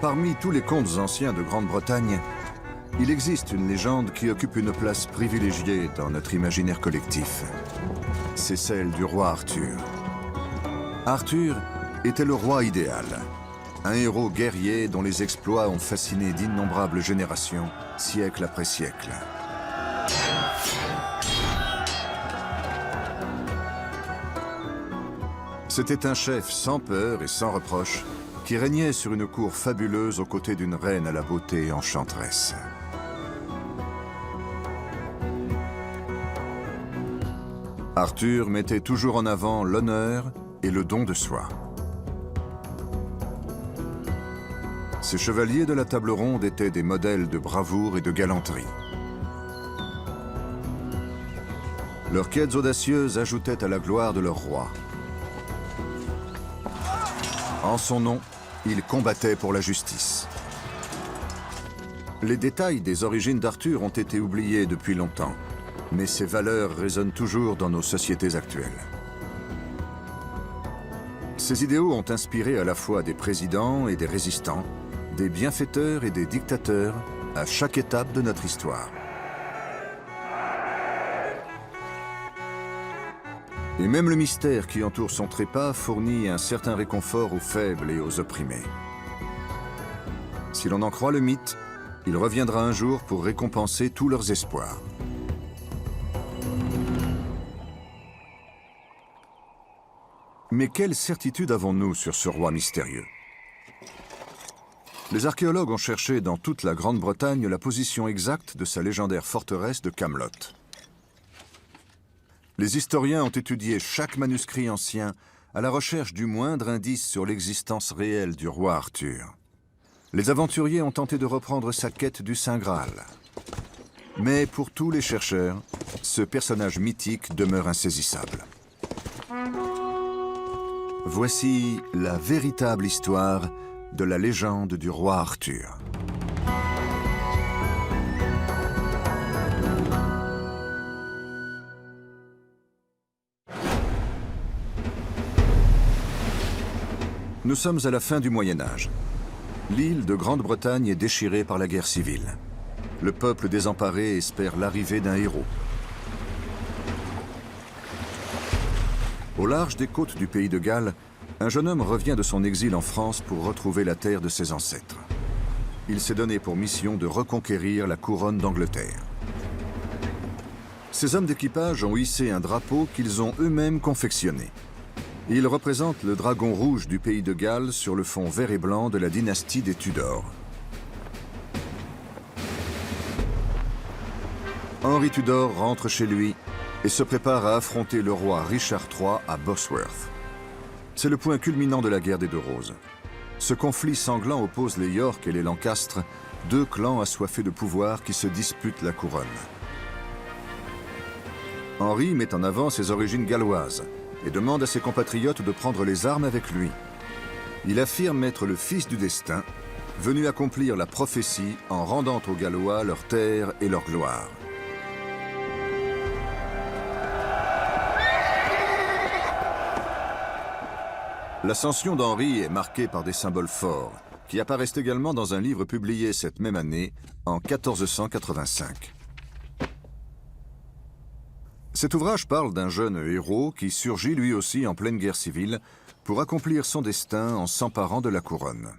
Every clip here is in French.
Parmi tous les contes anciens de Grande-Bretagne, il existe une légende qui occupe une place privilégiée dans notre imaginaire collectif. C'est celle du roi Arthur. Arthur était le roi idéal, un héros guerrier dont les exploits ont fasciné d'innombrables générations, siècle après siècle. C'était un chef sans peur et sans reproche, qui régnait sur une cour fabuleuse aux côtés d'une reine à la beauté enchanteresse. Arthur mettait toujours en avant l'honneur et le don de soi. Ces chevaliers de la table ronde étaient des modèles de bravoure et de galanterie. Leurs quêtes audacieuses ajoutaient à la gloire de leur roi. En son nom, ils combattaient pour la justice. Les détails des origines d'Arthur ont été oubliés depuis longtemps, mais ses valeurs résonnent toujours dans nos sociétés actuelles. Ces idéaux ont inspiré à la fois des présidents et des résistants, des bienfaiteurs et des dictateurs à chaque étape de notre histoire. Et même le mystère qui entoure son trépas fournit un certain réconfort aux faibles et aux opprimés. Si l'on en croit le mythe, il reviendra un jour pour récompenser tous leurs espoirs. Mais quelle certitude avons-nous sur ce roi mystérieux? Les archéologues ont cherché dans toute la Grande-Bretagne la position exacte de sa légendaire forteresse de Camelot. Les historiens ont étudié chaque manuscrit ancien à la recherche du moindre indice sur l'existence réelle du roi Arthur. Les aventuriers ont tenté de reprendre sa quête du Saint Graal. Mais pour tous les chercheurs, ce personnage mythique demeure insaisissable. Voici la véritable histoire de la légende du roi Arthur. Nous sommes à la fin du Moyen Âge. L'île de Grande-Bretagne est déchirée par la guerre civile. Le peuple désemparé espère l'arrivée d'un héros. Au large des côtes du pays de Galles, un jeune homme revient de son exil en France pour retrouver la terre de ses ancêtres. Il s'est donné pour mission de reconquérir la couronne d'Angleterre. Ces hommes d'équipage ont hissé un drapeau qu'ils ont eux-mêmes confectionné. Il représente le dragon rouge du pays de Galles sur le fond vert et blanc de la dynastie des Tudors. Henri Tudor rentre chez lui et se prépare à affronter le roi Richard III à Bosworth. C'est le point culminant de la guerre des Deux Roses. Ce conflit sanglant oppose les York et les Lancastre, deux clans assoiffés de pouvoir qui se disputent la couronne. Henri met en avant ses origines galloises et demande à ses compatriotes de prendre les armes avec lui. Il affirme être le fils du destin, venu accomplir la prophétie en rendant aux Gallois leur terre et leur gloire. L'ascension d'Henri est marquée par des symboles forts, qui apparaissent également dans un livre publié cette même année, en 1485. Cet ouvrage parle d'un jeune héros qui surgit lui aussi en pleine guerre civile pour accomplir son destin en s'emparant de la couronne.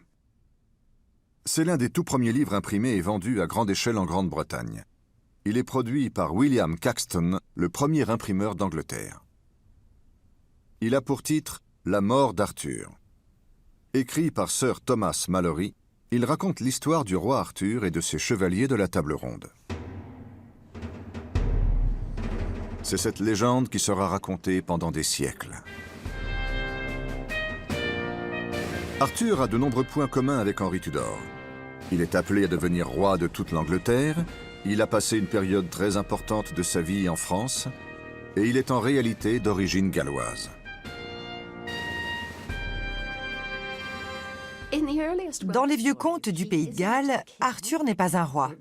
C'est l'un des tout premiers livres imprimés et vendus à grande échelle en Grande-Bretagne. Il est produit par William Caxton, le premier imprimeur d'Angleterre. Il a pour titre « La mort d'Arthur ». Écrit par Sir Thomas Malory, il raconte l'histoire du roi Arthur et de ses chevaliers de la table ronde. C'est cette légende qui sera racontée pendant des siècles. Arthur a de nombreux points communs avec Henri Tudor. Il est appelé à devenir roi de toute l'Angleterre, il a passé une période très importante de sa vie en France, et il est en réalité d'origine galloise. Dans les vieux contes du pays de Galles, Arthur n'est pas un roi,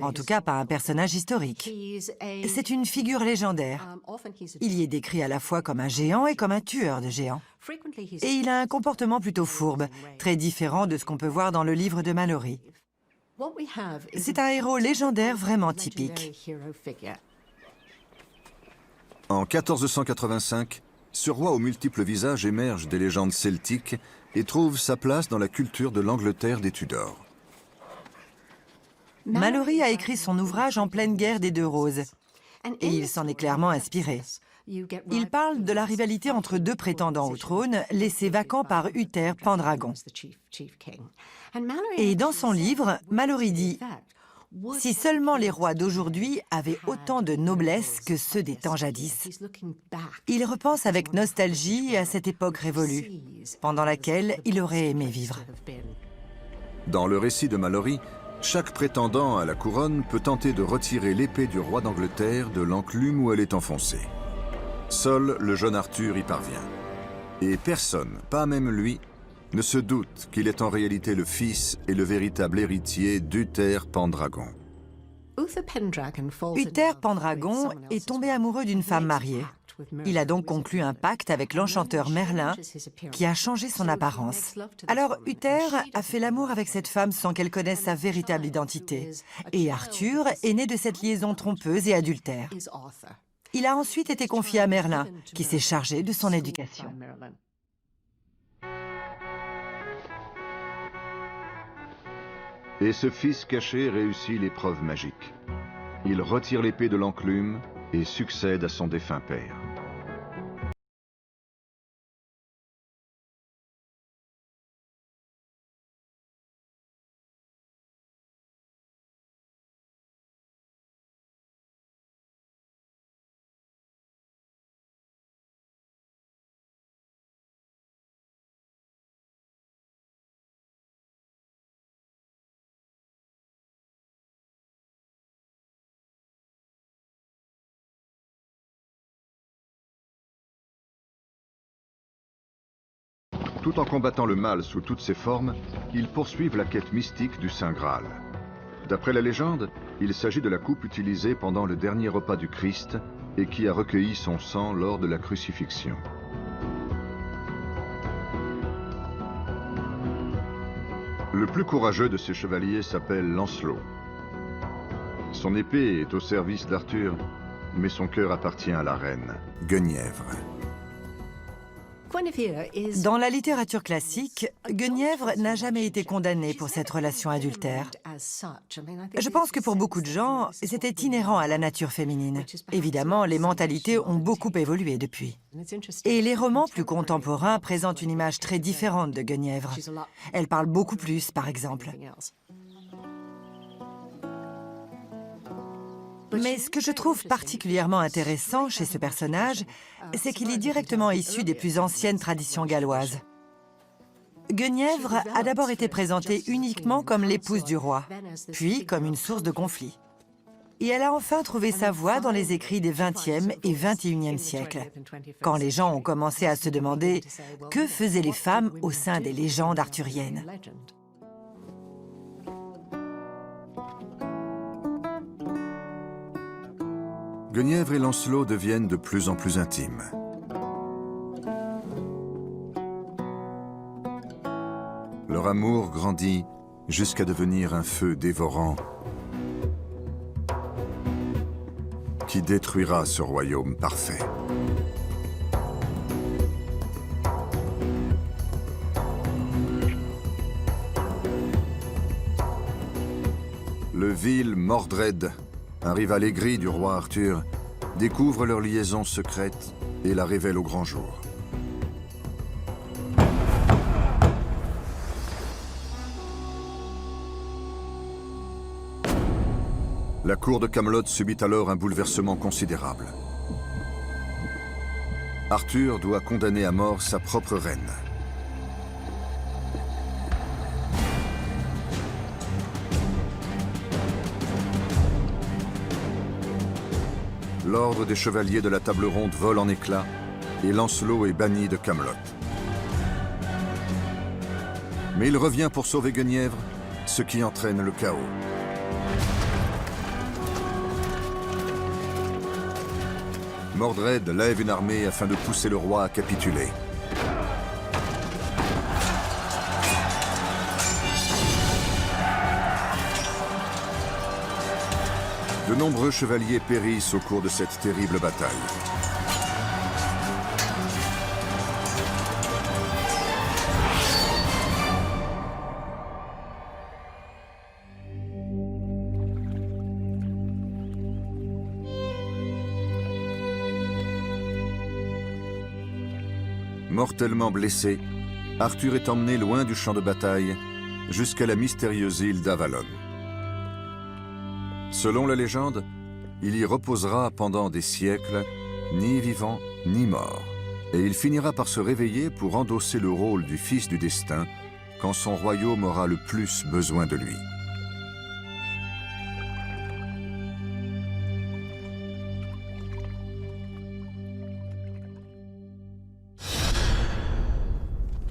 en tout cas pas un personnage historique. C'est une figure légendaire. Il y est décrit à la fois comme un géant et comme un tueur de géants. Et il a un comportement plutôt fourbe, très différent de ce qu'on peut voir dans le livre de Malory. C'est un héros légendaire vraiment typique. En 1485, ce roi aux multiples visages émerge des légendes celtiques et trouve sa place dans la culture de l'Angleterre des Tudors. Malory a écrit son ouvrage en pleine guerre des Deux Roses, et il s'en est clairement inspiré. Il parle de la rivalité entre deux prétendants au trône, laissés vacants par Uther Pendragon. Et dans son livre, Malory dit « Si seulement les rois d'aujourd'hui avaient autant de noblesse que ceux des temps jadis ». Il repense avec nostalgie à cette époque révolue, pendant laquelle il aurait aimé vivre. Dans le récit de Malory, chaque prétendant à la couronne peut tenter de retirer l'épée du roi d'Angleterre de l'enclume où elle est enfoncée. Seul le jeune Arthur y parvient. Et personne, pas même lui, ne se doute qu'il est en réalité le fils et le véritable héritier d'Uther Pendragon. Uther Pendragon est tombé amoureux d'une femme mariée. Il a donc conclu un pacte avec l'enchanteur Merlin qui a changé son apparence. Alors Uther a fait l'amour avec cette femme sans qu'elle connaisse sa véritable identité. Et Arthur est né de cette liaison trompeuse et adultère. Il a ensuite été confié à Merlin, qui s'est chargé de son éducation. Et ce fils caché réussit l'épreuve magique. Il retire l'épée de l'enclume et succède à son défunt père. Tout en combattant le mal sous toutes ses formes, ils poursuivent la quête mystique du Saint Graal. D'après la légende, il s'agit de la coupe utilisée pendant le dernier repas du Christ et qui a recueilli son sang lors de la crucifixion. Le plus courageux de ces chevaliers s'appelle Lancelot. Son épée est au service d'Arthur, mais son cœur appartient à la reine, Guenièvre. Dans la littérature classique, Guenièvre n'a jamais été condamnée pour cette relation adultère. Je pense que pour beaucoup de gens, c'était inhérent à la nature féminine. Évidemment, les mentalités ont beaucoup évolué depuis. Et les romans plus contemporains présentent une image très différente de Guenièvre. Elle parle beaucoup plus, par exemple. Mais ce que je trouve particulièrement intéressant chez ce personnage, c'est qu'il est directement issu des plus anciennes traditions galloises. Guenièvre a d'abord été présentée uniquement comme l'épouse du roi, puis comme une source de conflit. Et elle a enfin trouvé sa voie dans les écrits des XXe et XXIe siècles, quand les gens ont commencé à se demander que faisaient les femmes au sein des légendes arthuriennes. Guenièvre et Lancelot deviennent de plus en plus intimes. Leur amour grandit jusqu'à devenir un feu dévorant qui détruira ce royaume parfait. Le vil Mordred, un rival aigri du roi Arthur, découvre leur liaison secrète et la révèle au grand jour. La cour de Camelot subit alors un bouleversement considérable. Arthur doit condamner à mort sa propre reine. L'ordre des chevaliers de la table ronde vole en éclats et Lancelot est banni de Camelot. Mais il revient pour sauver Guenièvre, ce qui entraîne le chaos. Mordred lève une armée afin de pousser le roi à capituler. De nombreux chevaliers périssent au cours de cette terrible bataille. Mortellement blessé, Arthur est emmené loin du champ de bataille, jusqu'à la mystérieuse île d'Avalon. Selon la légende, il y reposera pendant des siècles, ni vivant ni mort, et il finira par se réveiller pour endosser le rôle du fils du destin quand son royaume aura le plus besoin de lui.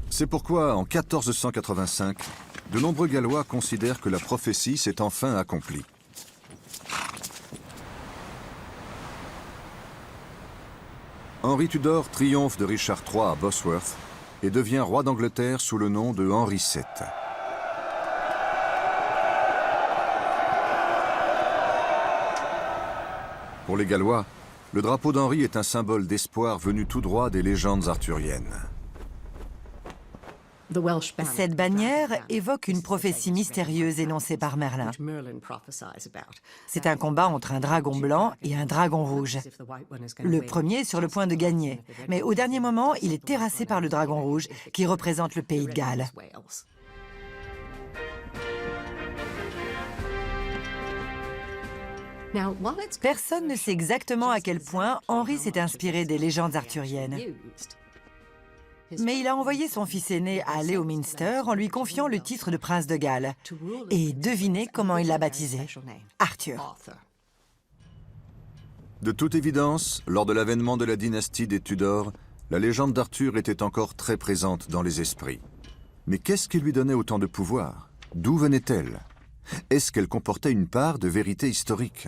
C'est pourquoi, en 1485, de nombreux Gallois considèrent que la prophétie s'est enfin accomplie. Henri Tudor triomphe de Richard III à Bosworth et devient roi d'Angleterre sous le nom de Henri VII. Pour les Gallois, le drapeau d'Henri est un symbole d'espoir venu tout droit des légendes arthuriennes. Cette bannière évoque une prophétie mystérieuse énoncée par Merlin. C'est un combat entre un dragon blanc et un dragon rouge. Le premier est sur le point de gagner, mais au dernier moment, il est terrassé par le dragon rouge, qui représente le pays de Galles. Personne ne sait exactement à quel point Henri s'est inspiré des légendes arthuriennes. Mais il a envoyé son fils aîné à Leominster en lui confiant le titre de prince de Galles. Et devinez comment il l'a baptisé. Arthur. De toute évidence, lors de l'avènement de la dynastie des Tudors, la légende d'Arthur était encore très présente dans les esprits. Mais qu'est-ce qui lui donnait autant de pouvoir? D'où venait-elle? Est-ce qu'elle comportait une part de vérité historique?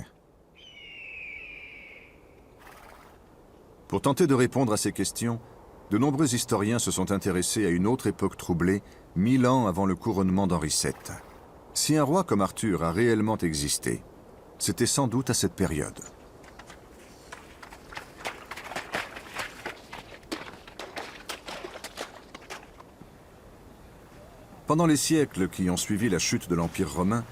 Pour tenter de répondre à ces questions, de nombreux historiens se sont intéressés à une autre époque troublée, 1000 ans avant le couronnement d'Henri VII. Si un roi comme Arthur a réellement existé, c'était sans doute à cette période. Pendant les siècles qui ont suivi la chute de l'Empire romain,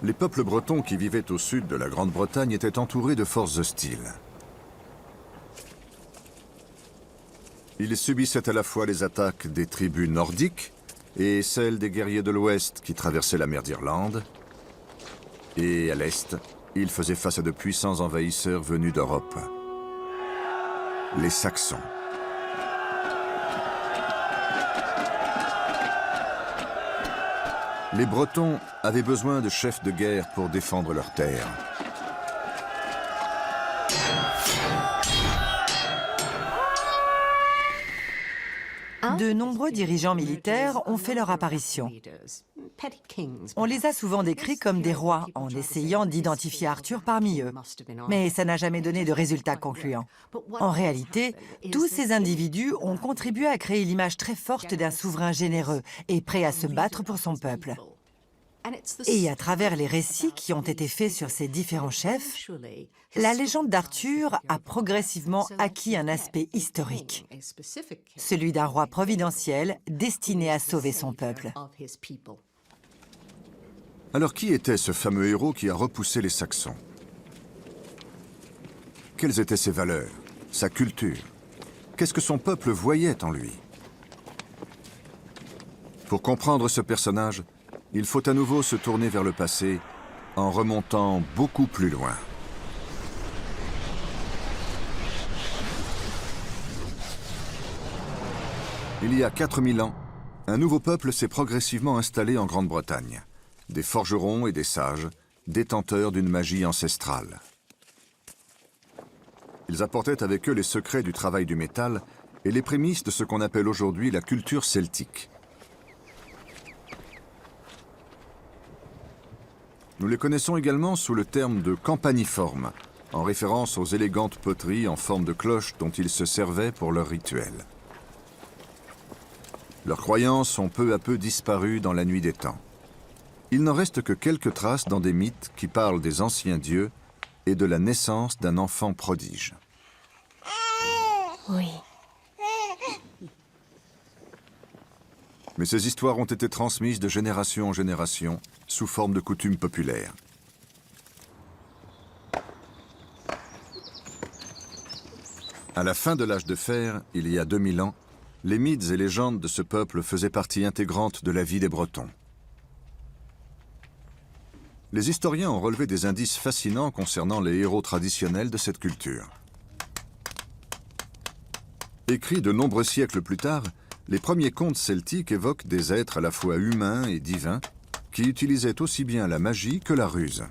les peuples bretons qui vivaient au sud de la Grande-Bretagne étaient entourés de forces hostiles. Ils subissaient à la fois les attaques des tribus nordiques et celles des guerriers de l'Ouest qui traversaient la mer d'Irlande. Et à l'Est, ils faisaient face à de puissants envahisseurs venus d'Europe. Les Saxons. Les Bretons avaient besoin de chefs de guerre pour défendre leurs terres. De nombreux dirigeants militaires ont fait leur apparition. On les a souvent décrits comme des rois, en essayant d'identifier Arthur parmi eux. Mais ça n'a jamais donné de résultats concluants. En réalité, tous ces individus ont contribué à créer l'image très forte d'un souverain généreux et prêt à se battre pour son peuple. Et à travers les récits qui ont été faits sur ces différents chefs, la légende d'Arthur a progressivement acquis un aspect historique, celui d'un roi providentiel destiné à sauver son peuple. Alors qui était ce fameux héros qui a repoussé les Saxons? Quelles étaient ses valeurs, sa culture? Qu'est-ce que son peuple voyait en lui? Pour comprendre ce personnage, il faut à nouveau se tourner vers le passé en remontant beaucoup plus loin. Il y a 4000 ans, un nouveau peuple s'est progressivement installé en Grande-Bretagne. Des forgerons et des sages, détenteurs d'une magie ancestrale. Ils apportaient avec eux les secrets du travail du métal et les prémices de ce qu'on appelle aujourd'hui la culture celtique. Nous les connaissons également sous le terme de campaniformes, en référence aux élégantes poteries en forme de cloche dont ils se servaient pour leurs rituels. Leurs croyances ont peu à peu disparu dans la nuit des temps. Il n'en reste que quelques traces dans des mythes qui parlent des anciens dieux et de la naissance d'un enfant prodige. Oui. Mais ces histoires ont été transmises de génération en génération sous forme de coutumes populaires. À la fin de l'âge de fer, il y a 2000 ans, les mythes et légendes de ce peuple faisaient partie intégrante de la vie des Bretons. Les historiens ont relevé des indices fascinants concernant les héros traditionnels de cette culture. Écrits de nombreux siècles plus tard, les premiers contes celtiques évoquent des êtres à la fois humains et divins qui utilisaient aussi bien la magie que la ruse.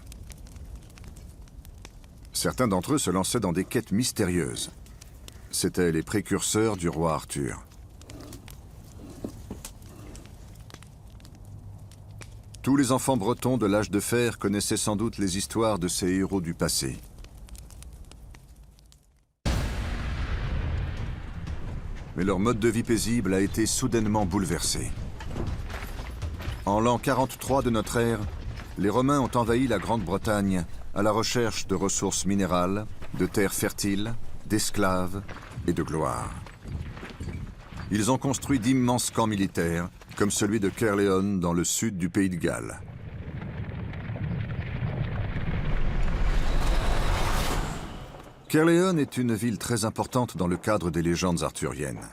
Certains d'entre eux se lançaient dans des quêtes mystérieuses. C'étaient les précurseurs du roi Arthur. Tous les enfants bretons de l'âge de fer connaissaient sans doute les histoires de ces héros du passé. Mais leur mode de vie paisible a été soudainement bouleversé. En l'an 43 de notre ère, les Romains ont envahi la Grande-Bretagne à la recherche de ressources minérales, de terres fertiles, d'esclaves et de gloire. Ils ont construit d'immenses camps militaires, comme celui de Caerleon dans le sud du pays de Galles. Caerleon est une ville très importante dans le cadre des légendes arthuriennes.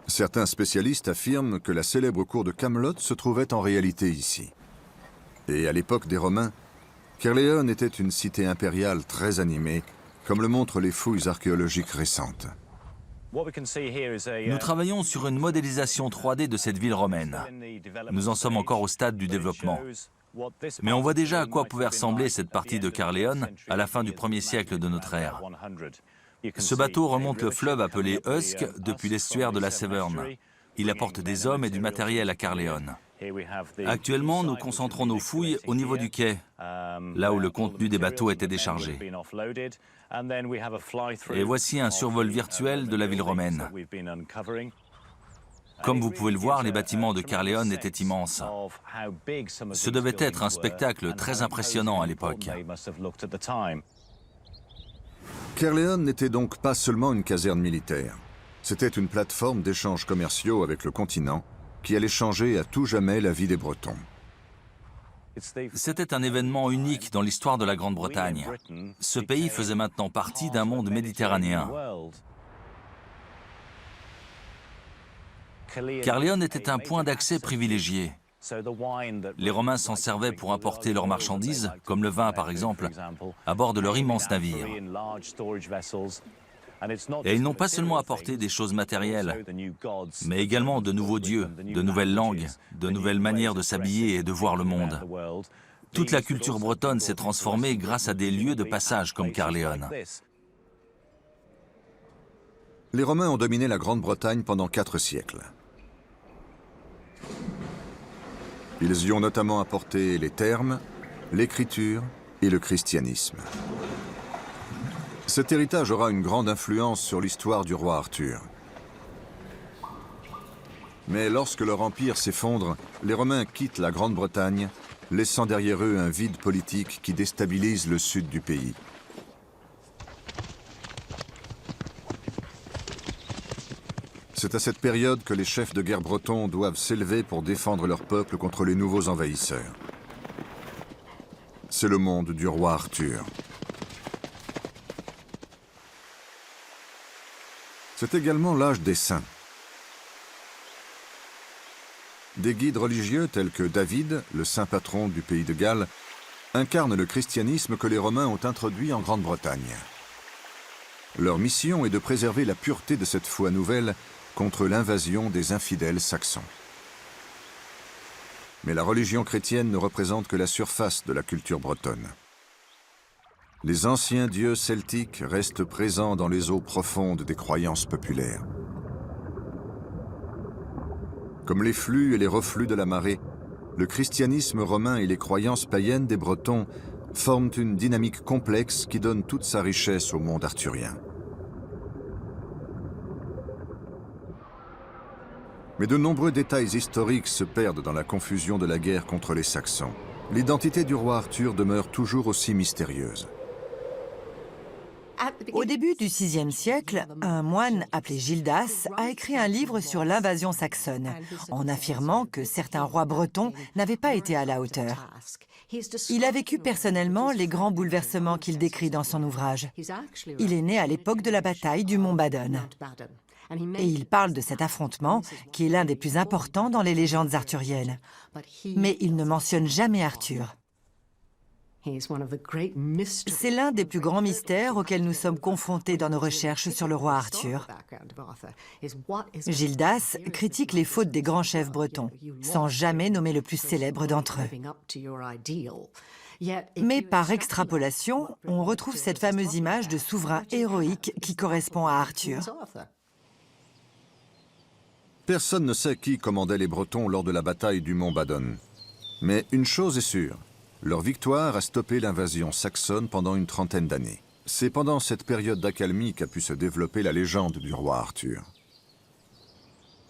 Certains spécialistes affirment que la célèbre cour de Camelot se trouvait en réalité ici. Et à l'époque des Romains, Caerleon était une cité impériale très animée, comme le montrent les fouilles archéologiques récentes. Nous travaillons sur une modélisation 3D de cette ville romaine. Nous en sommes encore au stade du développement. Mais on voit déjà à quoi pouvait ressembler cette partie de Caerleon à la fin du 1er siècle de notre ère. Ce bateau remonte le fleuve appelé Usk depuis l'estuaire de la Severn. Il apporte des hommes et du matériel à Caerleon. Actuellement, nous concentrons nos fouilles au niveau du quai, là où le contenu des bateaux était déchargé. Et voici un survol virtuel de la ville romaine. Comme vous pouvez le voir, les bâtiments de Caerleon étaient immenses. Ce devait être un spectacle très impressionnant à l'époque. Caerleon n'était donc pas seulement une caserne militaire. C'était une plateforme d'échanges commerciaux avec le continent qui allait changer à tout jamais la vie des Bretons. C'était un événement unique dans l'histoire de la Grande-Bretagne. Ce pays faisait maintenant partie d'un monde méditerranéen. Caerleon était un point d'accès privilégié. Les Romains s'en servaient pour importer leurs marchandises, comme le vin par exemple, à bord de leurs immenses navires. Et ils n'ont pas seulement apporté des choses matérielles, mais également de nouveaux dieux, de nouvelles langues, de nouvelles manières de s'habiller et de voir le monde. Toute la culture bretonne s'est transformée grâce à des lieux de passage comme Caerleon. Les Romains ont dominé la Grande-Bretagne pendant 4 siècles. Ils y ont notamment apporté les termes, l'écriture et le christianisme. Cet héritage aura une grande influence sur l'histoire du roi Arthur. Mais lorsque leur empire s'effondre, les Romains quittent la Grande-Bretagne, laissant derrière eux un vide politique qui déstabilise le sud du pays. C'est à cette période que les chefs de guerre bretons doivent s'élever pour défendre leur peuple contre les nouveaux envahisseurs. C'est le monde du roi Arthur. C'est également l'âge des saints. Des guides religieux tels que David, le saint patron du pays de Galles, incarnent le christianisme que les Romains ont introduit en Grande-Bretagne. Leur mission est de préserver la pureté de cette foi nouvelle contre l'invasion des infidèles saxons. Mais la religion chrétienne ne représente que la surface de la culture bretonne. Les anciens dieux celtiques restent présents dans les eaux profondes des croyances populaires. Comme les flux et les reflux de la marée, le christianisme romain et les croyances païennes des Bretons forment une dynamique complexe qui donne toute sa richesse au monde arthurien. Mais de nombreux détails historiques se perdent dans la confusion de la guerre contre les Saxons. L'identité du roi Arthur demeure toujours aussi mystérieuse. Au début du VIe siècle, un moine appelé Gildas a écrit un livre sur l'invasion saxonne, en affirmant que certains rois bretons n'avaient pas été à la hauteur. Il a vécu personnellement les grands bouleversements qu'il décrit dans son ouvrage. Il est né à l'époque de la bataille du mont Badon. Et il parle de cet affrontement, qui est l'un des plus importants dans les légendes arthuriennes. Mais il ne mentionne jamais Arthur. C'est l'un des plus grands mystères auxquels nous sommes confrontés dans nos recherches sur le roi Arthur. Gildas critique les fautes des grands chefs bretons, sans jamais nommer le plus célèbre d'entre eux. Mais par extrapolation, on retrouve cette fameuse image de souverain héroïque qui correspond à Arthur. Personne ne sait qui commandait les Bretons lors de la bataille du mont Badon. Mais une chose est sûre, leur victoire a stoppé l'invasion saxonne pendant une trentaine d'années. C'est pendant cette période d'accalmie qu'a pu se développer la légende du roi Arthur.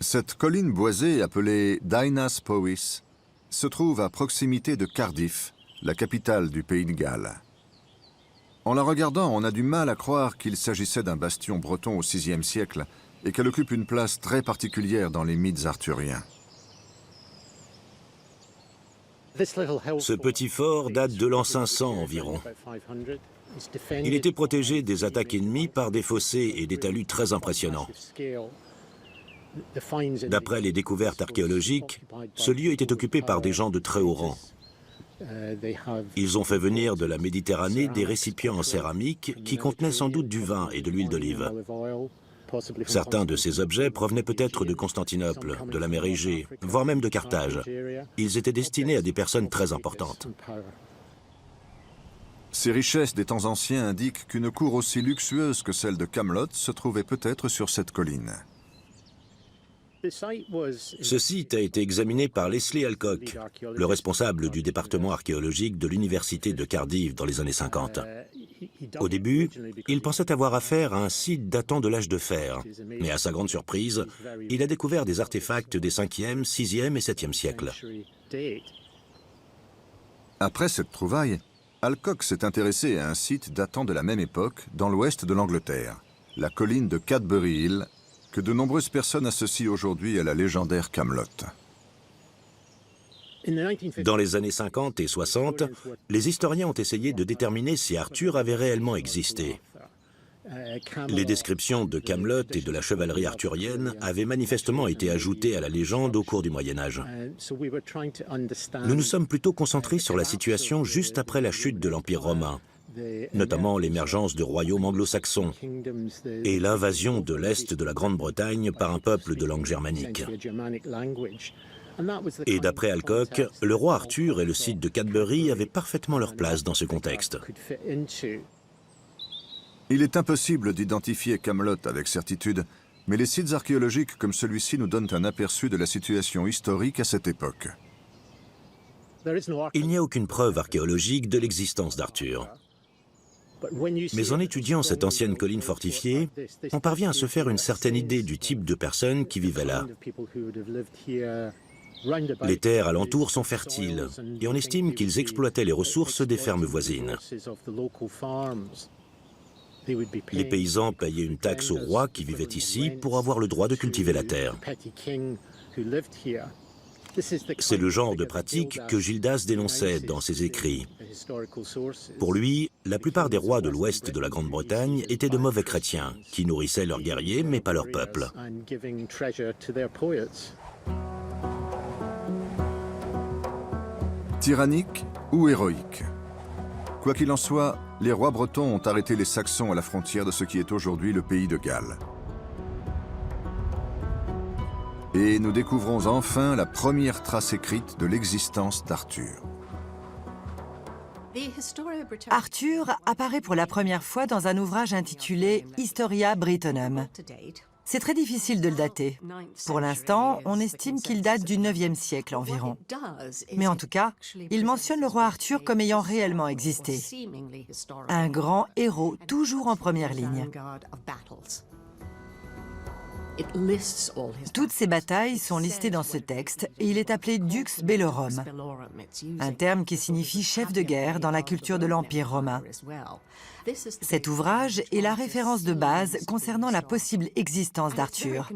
Cette colline boisée appelée Dinas Powys se trouve à proximité de Cardiff, la capitale du pays de Galles. En la regardant, on a du mal à croire qu'il s'agissait d'un bastion breton au VIe siècle et qu'elle occupe une place très particulière dans les mythes arthuriens. Ce petit fort date de l'an 500 environ. Il était protégé des attaques ennemies par des fossés et des talus très impressionnants. D'après les découvertes archéologiques, ce lieu était occupé par des gens de très haut rang. Ils ont fait venir de la Méditerranée des récipients en céramique qui contenaient sans doute du vin et de l'huile d'olive. Certains de ces objets provenaient peut-être de Constantinople, de la mer Égée, voire même de Carthage. Ils étaient destinés à des personnes très importantes. Ces richesses des temps anciens indiquent qu'une cour aussi luxueuse que celle de Camelot se trouvait peut-être sur cette colline. Ce site a été examiné par Leslie Alcock, le responsable du département archéologique de l'université de Cardiff dans les années 50. Au début, il pensait avoir affaire à un site datant de l'âge de fer, mais à sa grande surprise, il a découvert des artefacts des 5e, 6e et 7e siècles. Après cette trouvaille, Alcock s'est intéressé à un site datant de la même époque dans l'ouest de l'Angleterre, la colline de Cadbury Hill, que de nombreuses personnes associent aujourd'hui à la légendaire Camelot. Dans les années 50 et 60, les historiens ont essayé de déterminer si Arthur avait réellement existé. Les descriptions de Camelot et de la chevalerie arthurienne avaient manifestement été ajoutées à la légende au cours du Moyen-Âge. Nous nous sommes plutôt concentrés sur la situation juste après la chute de l'Empire romain, notamment l'émergence de royaumes anglo-saxons et l'invasion de l'Est de la Grande-Bretagne par un peuple de langue germanique. Et d'après Alcock, le roi Arthur et le site de Cadbury avaient parfaitement leur place dans ce contexte. Il est impossible d'identifier Camelot avec certitude, mais les sites archéologiques comme celui-ci nous donnent un aperçu de la situation historique à cette époque. Il n'y a aucune preuve archéologique de l'existence d'Arthur. Mais en étudiant cette ancienne colline fortifiée, on parvient à se faire une certaine idée du type de personnes qui vivaient là. Les terres alentours sont fertiles et on estime qu'ils exploitaient les ressources des fermes voisines. Les paysans payaient une taxe au roi qui vivait ici pour avoir le droit de cultiver la terre. C'est le genre de pratique que Gildas dénonçait dans ses écrits. Pour lui, la plupart des rois de l'ouest de la Grande-Bretagne étaient de mauvais chrétiens, qui nourrissaient leurs guerriers mais pas leur peuple. Tyrannique ou héroïque? Quoi qu'il en soit, les rois bretons ont arrêté les Saxons à la frontière de ce qui est aujourd'hui le pays de Galles. Et nous découvrons enfin la première trace écrite de l'existence d'Arthur. Arthur apparaît pour la première fois dans un ouvrage intitulé Historia Brittonum. C'est très difficile de le dater. Pour l'instant, on estime qu'il date du 9e siècle environ. Mais en tout cas, il mentionne le roi Arthur comme ayant réellement existé. Un grand héros, toujours en première ligne. Toutes ces batailles sont listées dans ce texte et il est appelé Dux Bellorum, un terme qui signifie chef de guerre dans la culture de l'Empire romain. Cet ouvrage est la référence de base concernant la possible existence d'Arthur.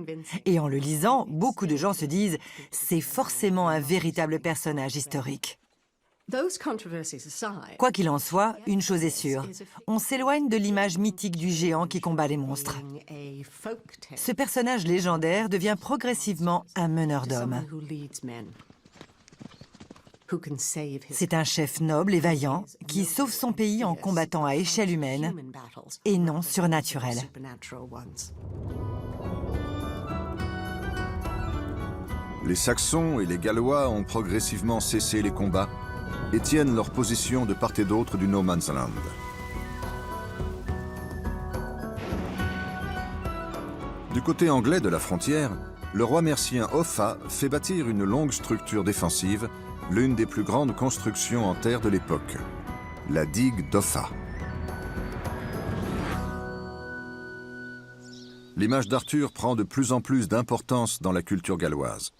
Et en le lisant, beaucoup de gens se disent « c'est forcément un véritable personnage historique ». Quoi qu'il en soit, une chose est sûre, on s'éloigne de l'image mythique du géant qui combat les monstres. Ce personnage légendaire devient progressivement un meneur d'hommes. C'est un chef noble et vaillant qui sauve son pays en combattant à échelle humaine et non surnaturelle. Les Saxons et les Gallois ont progressivement cessé les combats et tiennent leur position de part et d'autre du No Man's Land. Du côté anglais de la frontière, le roi mercien Offa fait bâtir une longue structure défensive, l'une des plus grandes constructions en terre de l'époque, la digue d'Offa. L'image d'Arthur prend de plus en plus d'importance dans la culture galloise.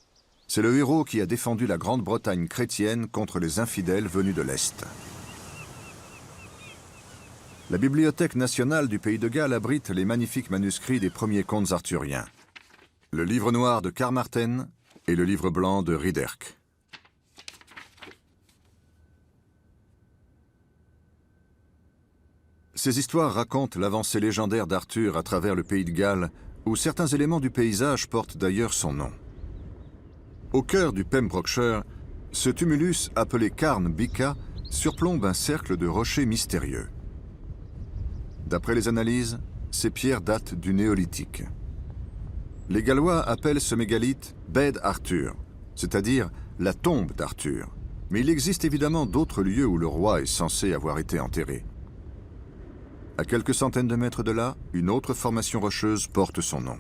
C'est le héros qui a défendu la Grande-Bretagne chrétienne contre les infidèles venus de l'Est. La Bibliothèque nationale du Pays de Galles abrite les magnifiques manuscrits des premiers contes arthuriens. Le livre noir de Carmarthen et le livre blanc de Ryderch. Ces histoires racontent l'avancée légendaire d'Arthur à travers le Pays de Galles, où certains éléments du paysage portent d'ailleurs son nom. Au cœur du Pembrokeshire, ce tumulus appelé Carn Bica surplombe un cercle de rochers mystérieux. D'après les analyses, ces pierres datent du néolithique. Les Gallois appellent ce mégalithe Bed Arthur, c'est-à-dire la tombe d'Arthur. Mais il existe évidemment d'autres lieux où le roi est censé avoir été enterré. À quelques centaines de mètres de là, une autre formation rocheuse porte son nom.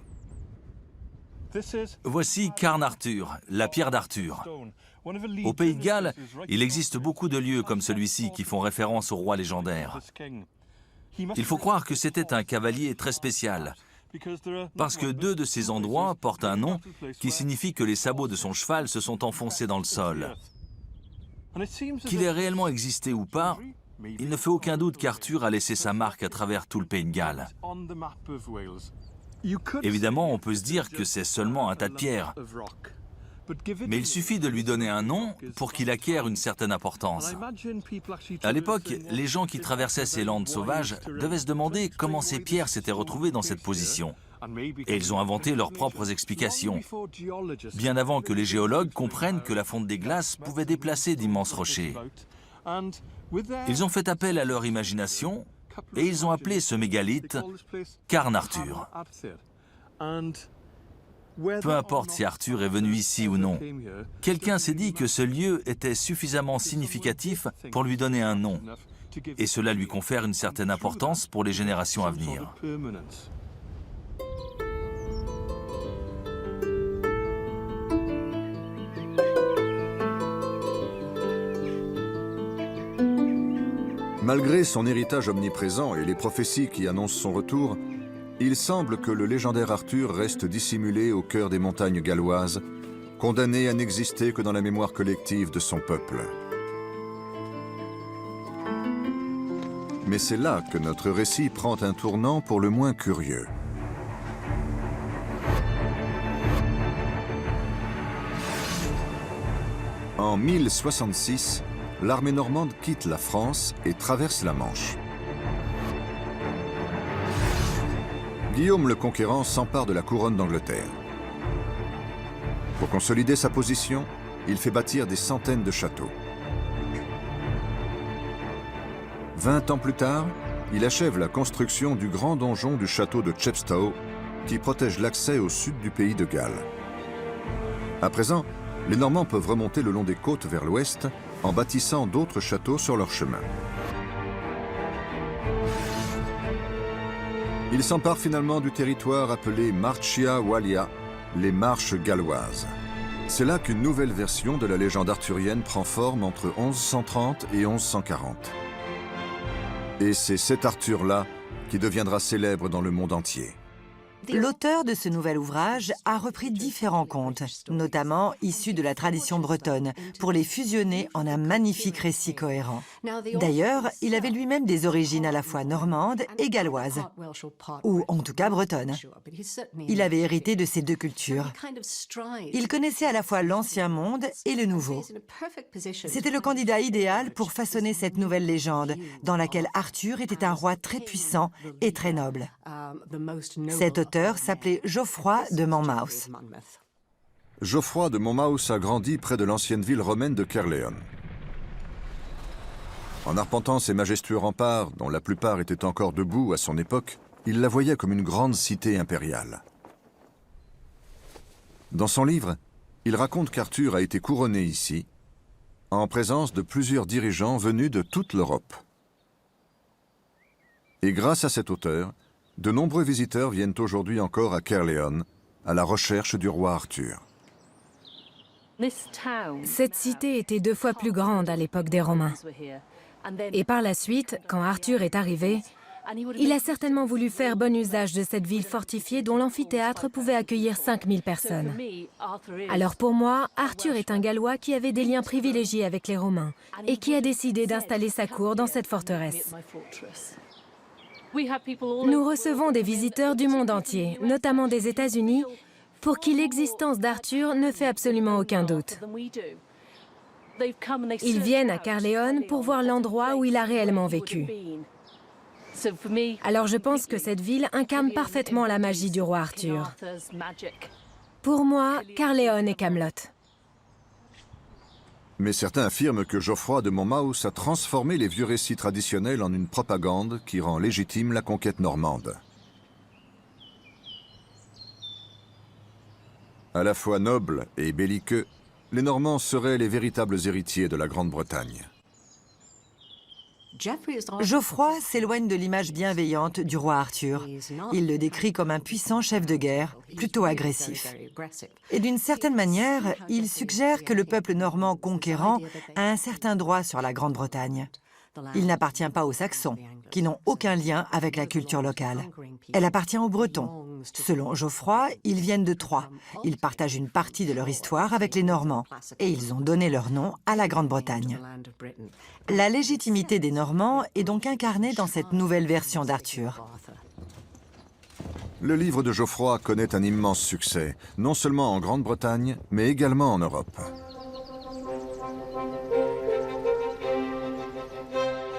Voici Carn Arthur, la pierre d'Arthur. Au Pays de Galles, il existe beaucoup de lieux comme celui-ci qui font référence au roi légendaire. Il faut croire que c'était un cavalier très spécial, parce que 2 de ces endroits portent un nom qui signifie que les sabots de son cheval se sont enfoncés dans le sol. Qu'il ait réellement existé ou pas, il ne fait aucun doute qu'Arthur a laissé sa marque à travers tout le Pays de Galles. Évidemment, on peut se dire que c'est seulement un tas de pierres. Mais il suffit de lui donner un nom pour qu'il acquiert une certaine importance. À l'époque, les gens qui traversaient ces landes sauvages devaient se demander comment ces pierres s'étaient retrouvées dans cette position. Et ils ont inventé leurs propres explications, bien avant que les géologues comprennent que la fonte des glaces pouvait déplacer d'immenses rochers. Ils ont fait appel à leur imagination et ils ont appelé ce mégalithe Carn Arthur. Peu importe si Arthur est venu ici ou non, quelqu'un s'est dit que ce lieu était suffisamment significatif pour lui donner un nom, et cela lui confère une certaine importance pour les générations à venir. Malgré son héritage omniprésent et les prophéties qui annoncent son retour, il semble que le légendaire Arthur reste dissimulé au cœur des montagnes galloises, condamné à n'exister que dans la mémoire collective de son peuple. Mais c'est là que notre récit prend un tournant pour le moins curieux. En 1066, l'armée normande quitte la France et traverse la Manche. Guillaume le Conquérant s'empare de la couronne d'Angleterre. Pour consolider sa position, il fait bâtir des centaines de châteaux. 20 ans plus tard, il achève la construction du grand donjon du château de Chepstow, qui protège l'accès au sud du Pays de Galles. À présent, les Normands peuvent remonter le long des côtes vers l'ouest en bâtissant d'autres châteaux sur leur chemin. Il s'empare finalement du territoire appelé Marchia Walia, les marches galloises. C'est là qu'une nouvelle version de la légende arthurienne prend forme entre 1130 et 1140. Et c'est cet Arthur-là qui deviendra célèbre dans le monde entier. L'auteur de ce nouvel ouvrage a repris différents contes, notamment issus de la tradition bretonne, pour les fusionner en un magnifique récit cohérent. D'ailleurs, il avait lui-même des origines à la fois normandes et galloises, ou en tout cas bretonnes. Il avait hérité de ces deux cultures. Il connaissait à la fois l'ancien monde et le nouveau. C'était le candidat idéal pour façonner cette nouvelle légende, dans laquelle Arthur était un roi très puissant et très noble. Cet auteur s'appelait Geoffroy de Monmouth. Geoffroy de Monmouth a grandi près de l'ancienne ville romaine de Caerleon. En arpentant ces majestueux remparts, dont la plupart étaient encore debout à son époque, il la voyait comme une grande cité impériale. Dans son livre, il raconte qu'Arthur a été couronné ici, en présence de plusieurs dirigeants venus de toute l'Europe. Et grâce à cet auteur, de nombreux visiteurs viennent aujourd'hui encore à Caerleon, à la recherche du roi Arthur. Cette cité était 2 fois plus grande à l'époque des Romains. Et par la suite, quand Arthur est arrivé, il a certainement voulu faire bon usage de cette ville fortifiée dont l'amphithéâtre pouvait accueillir 5000 personnes. Alors pour moi, Arthur est un Gallois qui avait des liens privilégiés avec les Romains et qui a décidé d'installer sa cour dans cette forteresse. Nous recevons des visiteurs du monde entier, notamment des États-Unis, pour qui l'existence d'Arthur ne fait absolument aucun doute. Ils viennent à Caerleon pour voir l'endroit où il a réellement vécu. Alors je pense que cette ville incarne parfaitement la magie du roi Arthur. Pour moi, Caerleon est Camelot. Mais certains affirment que Geoffroy de Monmouth a transformé les vieux récits traditionnels en une propagande qui rend légitime la conquête normande. À la fois nobles et belliqueux, les Normands seraient les véritables héritiers de la Grande-Bretagne. Geoffroy s'éloigne de l'image bienveillante du roi Arthur. Il le décrit comme un puissant chef de guerre, plutôt agressif. Et d'une certaine manière, il suggère que le peuple normand conquérant a un certain droit sur la Grande-Bretagne. Il n'appartient pas aux Saxons, qui n'ont aucun lien avec la culture locale. Elle appartient aux Bretons. Selon Geoffroy, ils viennent de Troie. Ils partagent une partie de leur histoire avec les Normands, et ils ont donné leur nom à la Grande-Bretagne. La légitimité des Normands est donc incarnée dans cette nouvelle version d'Arthur. Le livre de Geoffroy connaît un immense succès, non seulement en Grande-Bretagne, mais également en Europe.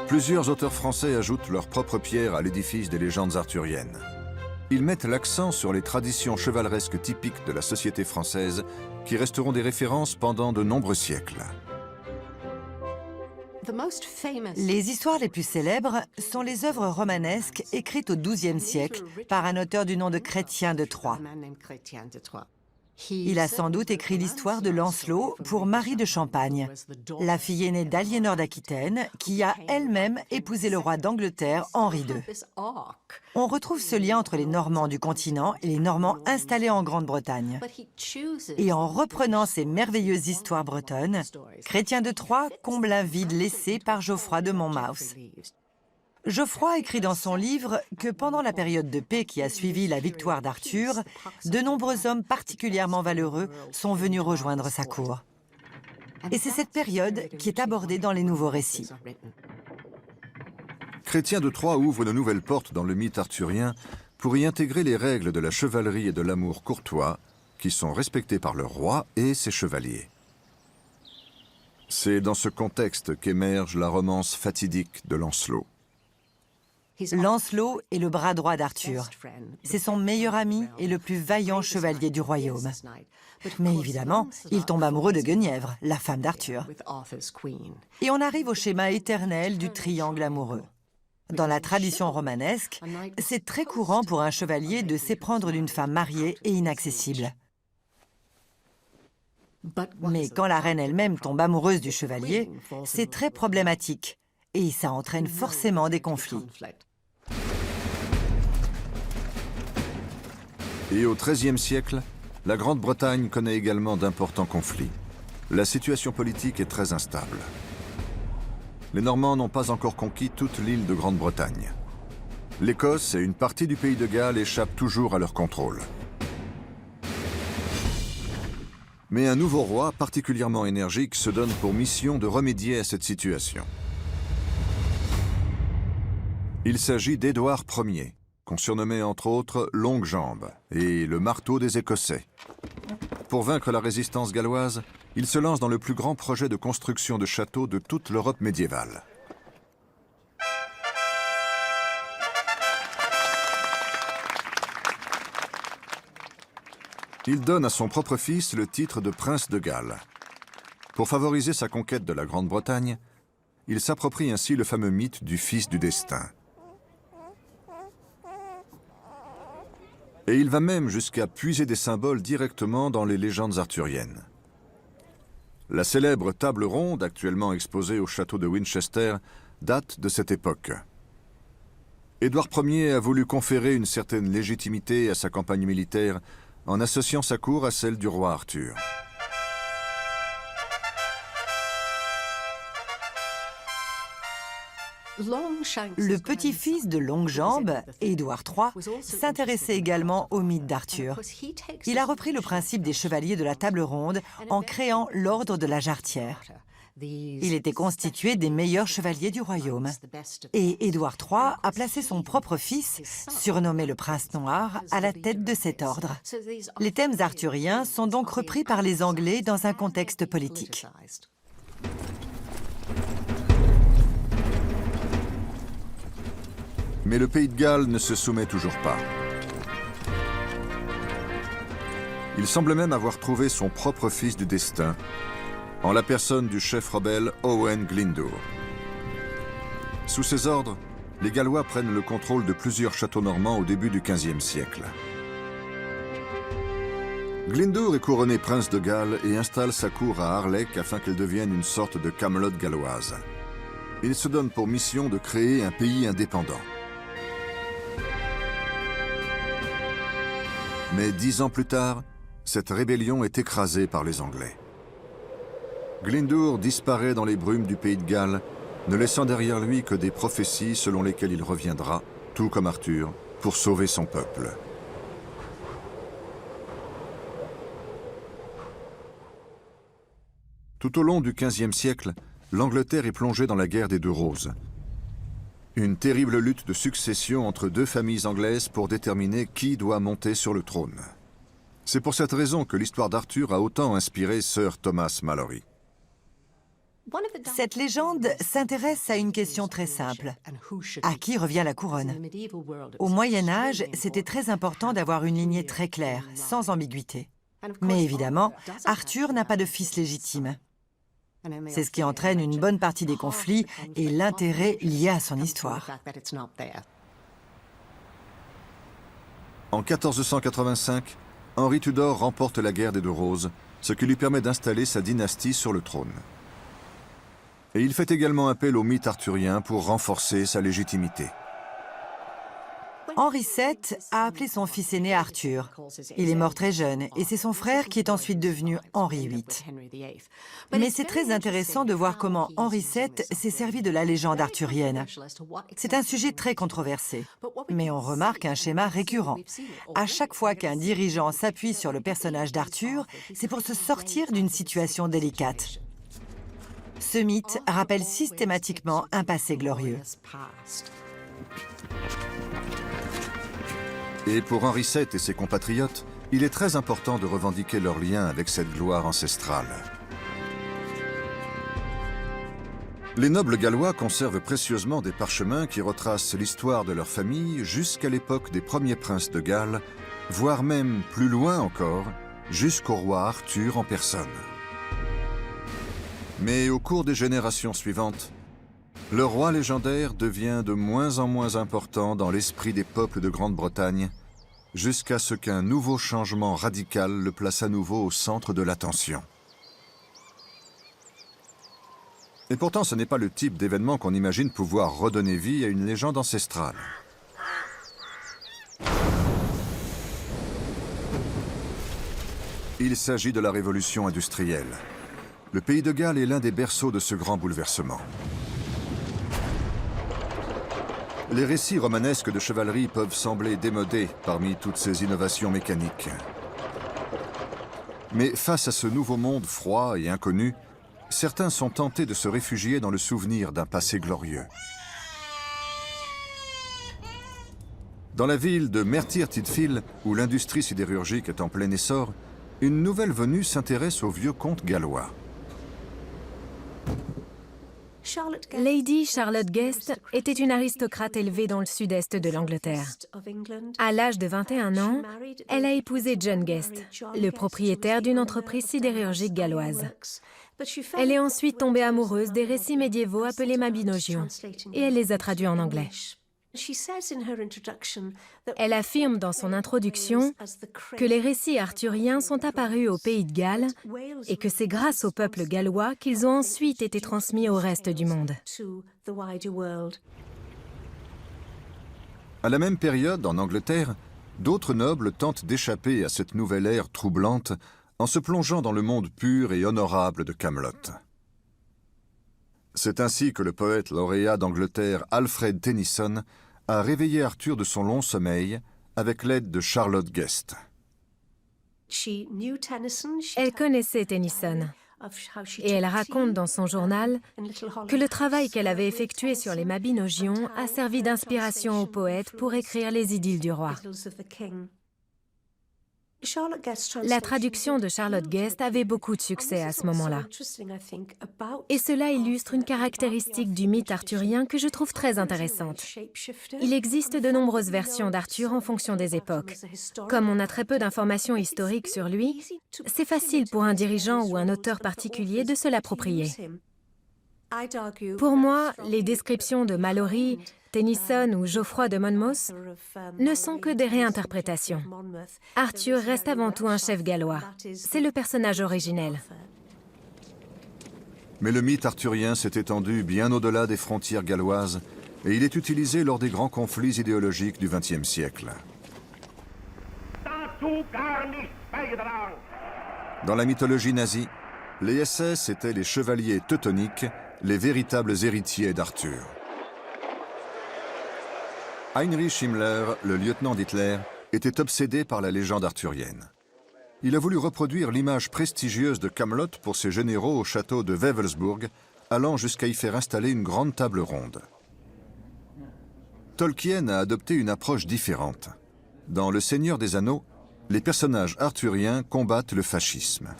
Plusieurs auteurs français ajoutent leur propre pierre à l'édifice des légendes arthuriennes. Ils mettent l'accent sur les traditions chevaleresques typiques de la société française qui resteront des références pendant de nombreux siècles. Les histoires les plus célèbres sont les œuvres romanesques écrites au XIIe siècle par un auteur du nom de Chrétien de Troyes. Il a sans doute écrit l'histoire de Lancelot pour Marie de Champagne, la fille aînée d'Aliénor d'Aquitaine, qui a elle-même épousé le roi d'Angleterre, Henri II. On retrouve ce lien entre les Normands du continent et les Normands installés en Grande-Bretagne. Et en reprenant ces merveilleuses histoires bretonnes, Chrétien de Troyes comble un vide laissé par Geoffroy de Monmouth. Geoffroy écrit dans son livre que pendant la période de paix qui a suivi la victoire d'Arthur, de nombreux hommes particulièrement valeureux sont venus rejoindre sa cour. Et c'est cette période qui est abordée dans les nouveaux récits. Chrétien de Troyes ouvre de nouvelles portes dans le mythe arthurien pour y intégrer les règles de la chevalerie et de l'amour courtois qui sont respectées par le roi et ses chevaliers. C'est dans ce contexte qu'émerge la romance fatidique de Lancelot. Lancelot est le bras droit d'Arthur. C'est son meilleur ami et le plus vaillant chevalier du royaume. Mais évidemment, il tombe amoureux de Guenièvre, la femme d'Arthur. Et on arrive au schéma éternel du triangle amoureux. Dans la tradition romanesque, c'est très courant pour un chevalier de s'éprendre d'une femme mariée et inaccessible. Mais quand la reine elle-même tombe amoureuse du chevalier, c'est très problématique et ça entraîne forcément des conflits. Et au XIIIe siècle, la Grande-Bretagne connaît également d'importants conflits. La situation politique est très instable. Les Normands n'ont pas encore conquis toute l'île de Grande-Bretagne. L'Écosse et une partie du pays de Galles échappent toujours à leur contrôle. Mais un nouveau roi, particulièrement énergique, se donne pour mission de remédier à cette situation. Il s'agit d'Édouard Ier, qu'on surnommait entre autres Longue Jambe et le marteau des Écossais. Pour vaincre la résistance galloise, il se lance dans le plus grand projet de construction de châteaux de toute l'Europe médiévale. Il donne à son propre fils le titre de prince de Galles. Pour favoriser sa conquête de la Grande-Bretagne, il s'approprie ainsi le fameux mythe du fils du destin. Et il va même jusqu'à puiser des symboles directement dans les légendes arthuriennes. La célèbre table ronde, actuellement exposée au château de Winchester, date de cette époque. Édouard Ier a voulu conférer une certaine légitimité à sa campagne militaire en associant sa cour à celle du roi Arthur. Le petit-fils de Longue Jambe, Édouard III, s'intéressait également au mythe d'Arthur. Il a repris le principe des chevaliers de la table ronde en créant l'ordre de la Jarretière. Il était constitué des meilleurs chevaliers du royaume. Et Édouard III a placé son propre fils, surnommé le Prince Noir, à la tête de cet ordre. Les thèmes arthuriens sont donc repris par les Anglais dans un contexte politique. Mais le pays de Galles ne se soumet toujours pas. Il semble même avoir trouvé son propre fils du destin, en la personne du chef rebelle Owen Glyndŵr. Sous ses ordres, les Gallois prennent le contrôle de plusieurs châteaux normands au début du XVe siècle. Glyndŵr est couronné prince de Galles et installe sa cour à Harlech afin qu'elle devienne une sorte de Camelot galloise. Il se donne pour mission de créer un pays indépendant. Mais 10 ans plus tard, cette rébellion est écrasée par les Anglais. Glyndŵr disparaît dans les brumes du pays de Galles, ne laissant derrière lui que des prophéties selon lesquelles il reviendra, tout comme Arthur, pour sauver son peuple. Tout au long du XVe siècle, l'Angleterre est plongée dans la guerre des Deux Roses. Une terrible lutte de succession entre deux familles anglaises pour déterminer qui doit monter sur le trône. C'est pour cette raison que l'histoire d'Arthur a autant inspiré Sir Thomas Malory. Cette légende s'intéresse à une question très simple. À qui revient la couronne? Au Moyen Âge, c'était très important d'avoir une lignée très claire, sans ambiguïté. Mais évidemment, Arthur n'a pas de fils légitime. C'est ce qui entraîne une bonne partie des conflits et l'intérêt lié à son histoire. En 1485, Henri Tudor remporte la guerre des Deux Roses, ce qui lui permet d'installer sa dynastie sur le trône. Et il fait également appel au mythe arthurien pour renforcer sa légitimité. Henri VII a appelé son fils aîné Arthur. Il est mort très jeune et c'est son frère qui est ensuite devenu Henri VIII. Mais c'est très intéressant de voir comment Henri VII s'est servi de la légende arthurienne. C'est un sujet très controversé, mais on remarque un schéma récurrent. À chaque fois qu'un dirigeant s'appuie sur le personnage d'Arthur, c'est pour se sortir d'une situation délicate. Ce mythe rappelle systématiquement un passé glorieux. Et pour Henri VII et ses compatriotes, il est très important de revendiquer leur lien avec cette gloire ancestrale. Les nobles gallois conservent précieusement des parchemins qui retracent l'histoire de leur famille jusqu'à l'époque des premiers princes de Galles, voire même plus loin encore, jusqu'au roi Arthur en personne. Mais au cours des générations suivantes, le roi légendaire devient de moins en moins important dans l'esprit des peuples de Grande-Bretagne, jusqu'à ce qu'un nouveau changement radical le place à nouveau au centre de l'attention. Et pourtant, ce n'est pas le type d'événement qu'on imagine pouvoir redonner vie à une légende ancestrale. Il s'agit de la révolution industrielle. Le pays de Galles est l'un des berceaux de ce grand bouleversement. Les récits romanesques de chevalerie peuvent sembler démodés parmi toutes ces innovations mécaniques. Mais face à ce nouveau monde froid et inconnu, certains sont tentés de se réfugier dans le souvenir d'un passé glorieux. Dans la ville de Merthyr Tydfil, où l'industrie sidérurgique est en plein essor, une nouvelle venue s'intéresse aux vieux contes gallois. Lady Charlotte Guest était une aristocrate élevée dans le sud-est de l'Angleterre. À l'âge de 21 ans, elle a épousé John Guest, le propriétaire d'une entreprise sidérurgique galloise. Elle est ensuite tombée amoureuse des récits médiévaux appelés Mabinogion, et elle les a traduits en anglais. Elle affirme dans son introduction que les récits arthuriens sont apparus au pays de Galles et que c'est grâce au peuple gallois qu'ils ont ensuite été transmis au reste du monde. À la même période, en Angleterre, d'autres nobles tentent d'échapper à cette nouvelle ère troublante en se plongeant dans le monde pur et honorable de Camelot. C'est ainsi que le poète lauréat d'Angleterre Alfred Tennyson a réveillé Arthur de son long sommeil avec l'aide de Charlotte Guest. Elle connaissait Tennyson et elle raconte dans son journal que le travail qu'elle avait effectué sur les Mabinogions a servi d'inspiration au poète pour écrire les idylles du roi. La traduction de Charlotte Guest avait beaucoup de succès à ce moment-là. Et cela illustre une caractéristique du mythe arthurien que je trouve très intéressante. Il existe de nombreuses versions d'Arthur en fonction des époques. Comme on a très peu d'informations historiques sur lui, c'est facile pour un dirigeant ou un auteur particulier de se l'approprier. Pour moi, les descriptions de Malory, Tennyson ou Geoffroy de Monmouth ne sont que des réinterprétations. Arthur reste avant tout un chef gallois. C'est le personnage originel. Mais le mythe arthurien s'est étendu bien au-delà des frontières galloises et il est utilisé lors des grands conflits idéologiques du XXe siècle. Dans la mythologie nazie, les SS étaient les chevaliers teutoniques, les véritables héritiers d'Arthur. Heinrich Himmler, le lieutenant d'Hitler, était obsédé par la légende arthurienne. Il a voulu reproduire l'image prestigieuse de Camelot pour ses généraux au château de Wewelsburg, allant jusqu'à y faire installer une grande table ronde. Tolkien a adopté une approche différente. Dans Le Seigneur des Anneaux, les personnages arthuriens combattent le fascisme.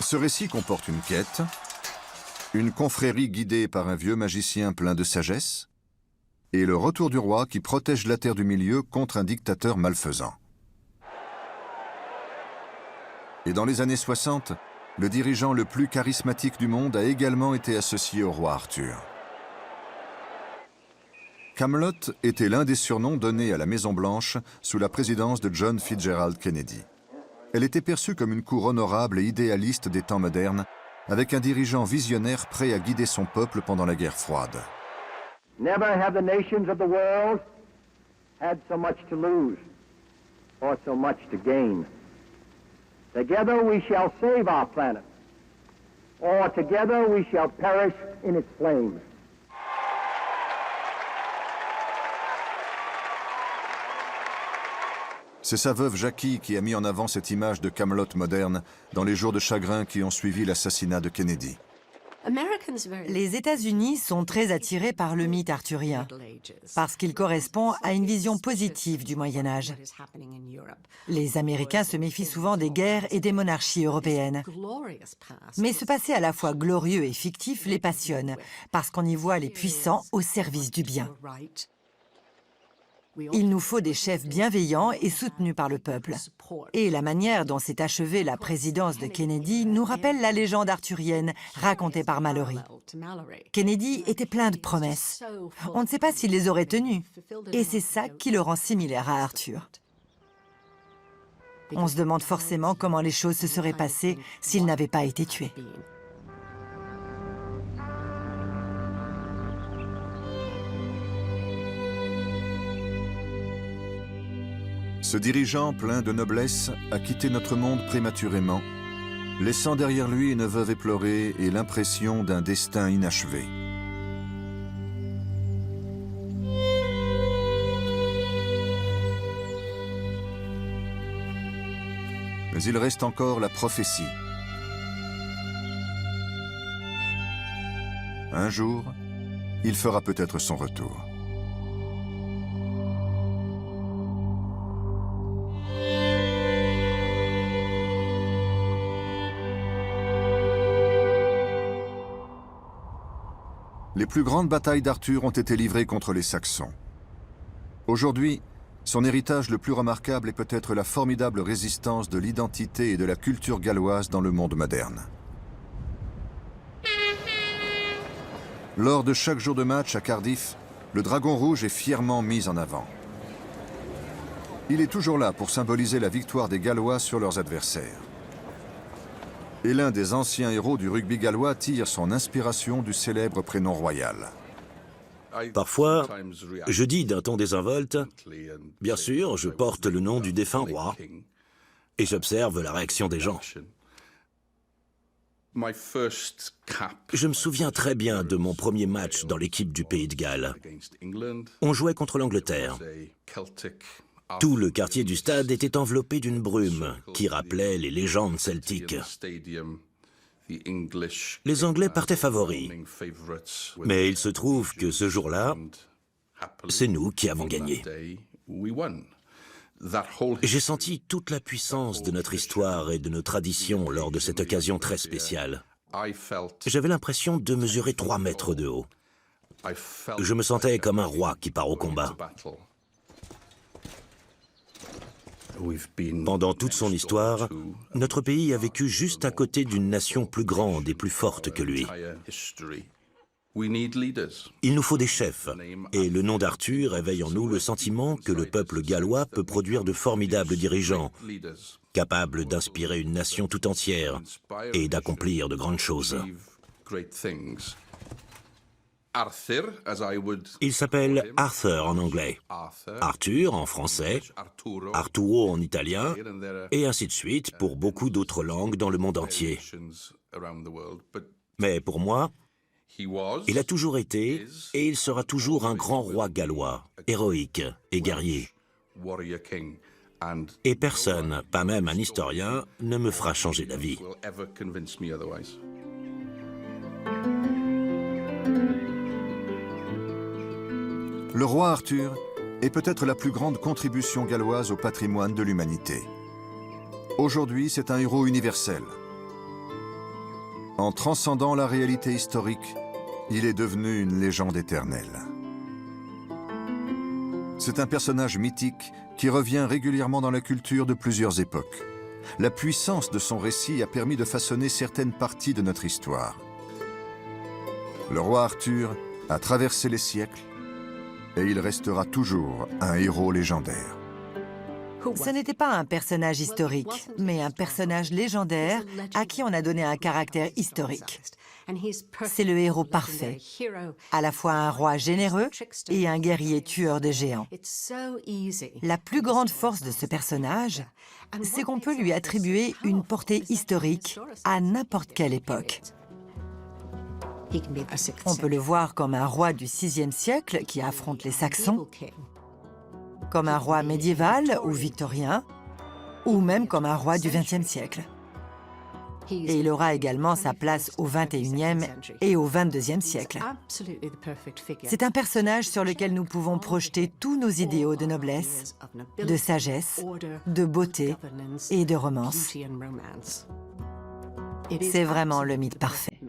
Ce récit comporte une quête, une confrérie guidée par un vieux magicien plein de sagesse, et le retour du roi qui protège la terre du milieu contre un dictateur malfaisant. Et dans les années 60, le dirigeant le plus charismatique du monde a également été associé au roi Arthur. Camelot était l'un des surnoms donnés à la Maison-Blanche sous la présidence de John Fitzgerald Kennedy. Elle était perçue comme une cour honorable et idéaliste des temps modernes, avec un dirigeant visionnaire prêt à guider son peuple pendant la guerre froide. Never have the nations of the world had so much to lose or so much to gain. Together we shall save our planet, or together we shall perish in its flames. C'est sa veuve Jackie qui a mis en avant cette image de Camelot moderne dans les jours de chagrin qui ont suivi l'assassinat de Kennedy. Les États-Unis sont très attirés par le mythe arthurien, parce qu'il correspond à une vision positive du Moyen-Âge. Les Américains se méfient souvent des guerres et des monarchies européennes. Mais ce passé à la fois glorieux et fictif les passionne, parce qu'on y voit les puissants au service du bien. Il nous faut des chefs bienveillants et soutenus par le peuple. Et la manière dont s'est achevée la présidence de Kennedy nous rappelle la légende arthurienne racontée par Malory. Kennedy était plein de promesses. On ne sait pas s'il les aurait tenues. Et c'est ça qui le rend similaire à Arthur. On se demande forcément comment les choses se seraient passées s'il n'avait pas été tué. Ce dirigeant plein de noblesse a quitté notre monde prématurément, laissant derrière lui une veuve éplorée et l'impression d'un destin inachevé. Mais il reste encore la prophétie. Un jour, il fera peut-être son retour. Les plus grandes batailles d'Arthur ont été livrées contre les Saxons. Aujourd'hui, son héritage le plus remarquable est peut-être la formidable résistance de l'identité et de la culture galloise dans le monde moderne. Lors de chaque jour de match à Cardiff, le dragon rouge est fièrement mis en avant. Il est toujours là pour symboliser la victoire des Gallois sur leurs adversaires. Et l'un des anciens héros du rugby gallois tire son inspiration du célèbre prénom royal. Parfois, je dis d'un ton désinvolte, « Bien sûr, je porte le nom du défunt roi » et j'observe la réaction des gens. Je me souviens très bien de mon premier match dans l'équipe du Pays de Galles. On jouait contre l'Angleterre. Tout le quartier du stade était enveloppé d'une brume qui rappelait les légendes celtiques. Les Anglais partaient favoris, mais il se trouve que ce jour-là, c'est nous qui avons gagné. J'ai senti toute la puissance de notre histoire et de nos traditions lors de cette occasion très spéciale. J'avais l'impression de mesurer 3 mètres de haut. Je me sentais comme un roi qui part au combat. Pendant toute son histoire, notre pays a vécu juste à côté d'une nation plus grande et plus forte que lui. Il nous faut des chefs, et le nom d'Arthur éveille en nous le sentiment que le peuple gallois peut produire de formidables dirigeants, capables d'inspirer une nation tout entière et d'accomplir de grandes choses. Il s'appelle Arthur en anglais, Arthur en français, Arturo en italien, et ainsi de suite pour beaucoup d'autres langues dans le monde entier. Mais pour moi, il a toujours été et il sera toujours un grand roi gallois, héroïque et guerrier. Et personne, pas même un historien, ne me fera changer d'avis. Le roi Arthur est peut-être la plus grande contribution galloise au patrimoine de l'humanité. Aujourd'hui, c'est un héros universel. En transcendant la réalité historique, il est devenu une légende éternelle. C'est un personnage mythique qui revient régulièrement dans la culture de plusieurs époques. La puissance de son récit a permis de façonner certaines parties de notre histoire. Le roi Arthur a traversé les siècles et il restera toujours un héros légendaire. Ce n'était pas un personnage historique, mais un personnage légendaire à qui on a donné un caractère historique. C'est le héros parfait, à la fois un roi généreux et un guerrier tueur de géants. La plus grande force de ce personnage, c'est qu'on peut lui attribuer une portée historique à n'importe quelle époque. On peut le voir comme un roi du VIe siècle qui affronte les Saxons, comme un roi médiéval ou victorien, ou même comme un roi du XXe siècle. Et il aura également sa place au XXIe et au XXIIe siècle. C'est un personnage sur lequel nous pouvons projeter tous nos idéaux de noblesse, de sagesse, de beauté et de romance. C'est vraiment le mythe parfait.